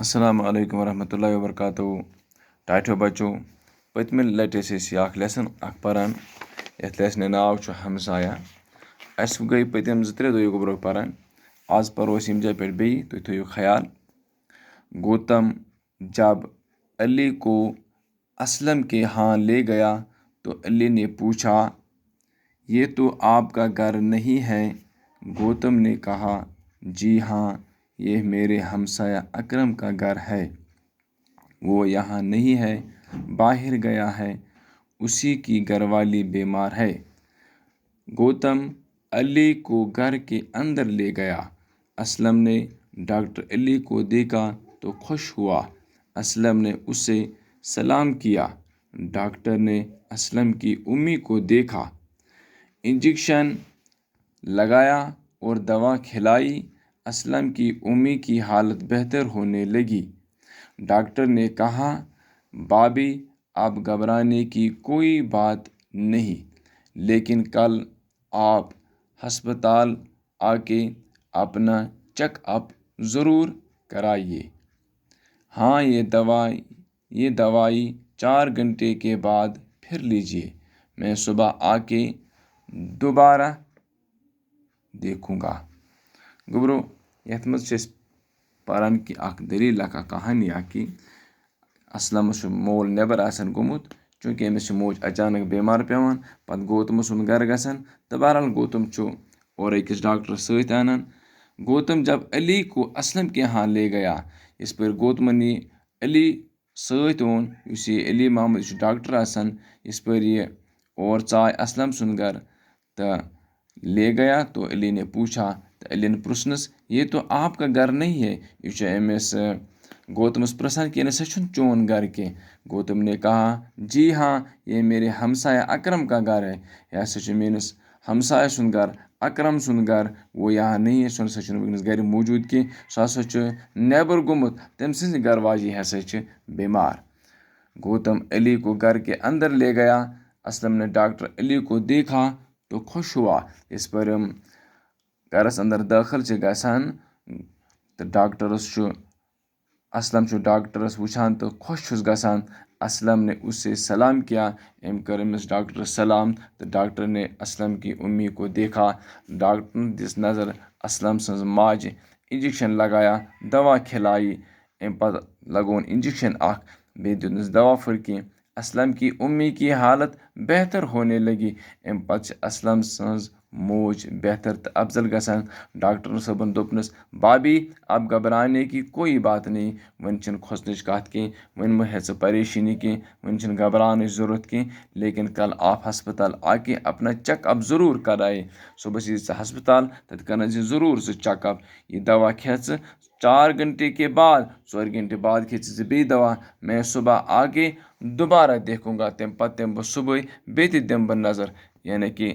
السلام علیکم ورحمۃ اللہ وبرکاتہ. ٹاٹھو بچو پتمہ لٹہ اخ لیسن پران یتھ لیسنہ ناو چھُ ہمسایہ. اس گئی پتم 2-3 دۄہ برونٛہہ پران. آز پرو أسۍ ییٚمہِ جایہِ پٮ۪ٹھ بیٚیہِ تُہۍ تھٲیِو خیال. گوتم جب علی کو اسلم کے ہاں لے گیا تو علی نے پوچھا یہ تو آپ کا گھر نہیں ہے. گوتم نے کہا جی ہاں یہ میرے ہمسایہ اکرم کا گھر ہے. وہ یہاں نہیں ہے، باہر گیا ہے، اسی کی گھر والی بیمار ہے. گوتم علی کو گھر کے اندر لے گیا. اسلم نے ڈاکٹر علی کو دیکھا تو خوش ہوا. اسلم نے اسے سلام کیا. ڈاکٹر نے اسلم کی امی کو دیکھا، انجیکشن لگایا اور دوا کھلائی. اسلم کی امی کی حالت بہتر ہونے لگی. ڈاکٹر نے کہا بابی اب گھبرانے کی کوئی بات نہیں، لیکن کل آپ ہسپتال آ کے اپنا چیک اپ ضرور کرائیے. ہاں یہ دوائی 4 گھنٹے کے بعد پھر لیجیے. میں صبح آ کے دوبارہ دیکھوں گا. گبرو یتھ مز پران کہ اخ دلیل اخ کہانی کہ اسلمس مول نیبر آسان گومت چونکہ أمس موج اچانک بیمار پیوان پتہ گوتم سن گھر گژھان تو بہرحال گوتم اور أکس ڈاکٹر ست انان. گوتم جب علی کو اسلم کے ہاں لے گیا اس پر گوتمن یہ علی ست اون اس یہ علی محمد یہ ڈاکٹر آسان اس پر یہ اور ژائے اسلم سن گھر تو لے گیا تو علی نے پوچھا تو علی نے پرژھنس یہ تو آپ کا گھر نہیں ہے. یہ أمس گوتمس پرژھان کہ نسا چھُنہٕ چون گھر کینٛہہ. گوتم نے کہا جی ہاں یہ میرے ہمسایہ اکرم کا گھر ہے. یہ ہسا چھُ میٲنس ہمسایہ سُنٛد گھر، اکرم سُنٛد گھر. وہ یہاں نہیں ہے، سُہ نسا چھُنہٕ وٕنکیٚنس گھرِ موٗجوٗد کینٛہہ. سُہ ہسا چھُ نیبر گوٚمُت، تٔمۍ سٕنٛزِ گھر واجی ہسا چھِ بیمار. گوتم علی کو گھر کے اندر لے گیا. اسلم نے ڈاکٹر علی کو دیکھا تو خوش ہوا. اس پر گھرس اندر دٲخل چھِ گژھان تو ڈاکٹرس چھُ اسلم چھُ ڈاکٹرس وٕچھان تو خوش چھُس گژھان. اسلم نے اس سے سلام کیا. أمۍ کٔر أمِس ڈاکٹرس سلام تو ڈاکٹر نے اسلم کی امی کو دیکھا. ڈاکٹر نے دِژ نظر اسلم سٕنٛز ماجہِ، انجیکشن لگایا، دوا کھلائی. أمۍ پتہٕ لگون انجیکشن اخ بیٚیہِ دیُتنس دوا پھٔلۍ. اسلم کی امی کی حالت بہتر ہونے لگی. أمۍ پتہٕ چھِ اسلم سٕنٛز موج بہتر تہٕ افضل گژھان. ڈاکٹر صٲبن دوٚپنس بابی اب گھبرانے کی کوئی بات نہیں. وۄنۍ چھنہٕ کھوژنٕچ کتھ کینٛہہ، وۄنۍ مہ ہےٚ ژٕ پریشٲنی کینٛہہ، وۄنۍ چھنہٕ گھبراونٕچ ضروٗرت کینٛہہ، لیکن کل آپ ہسپتال آ کے اپنا چیک اپ ضرور کرائے. صبحس یی ژٕ ہسپتال تتہِ کرنٲیزِ ضرور ژٕ چیک اپ. یہ دوا کھے ژٕ 4 گھنٹے کے بعد، 4 گھنٹے بعد کھے ژٕ بیٚیہِ دوا. میں صبح آ کے دوبارہ دیکھوں گا. تمہِ پتہٕ دِمہٕ بہٕ صبحٲے بیٚیہِ تہِ دِمہٕ بہٕ نظر. یعنی کہ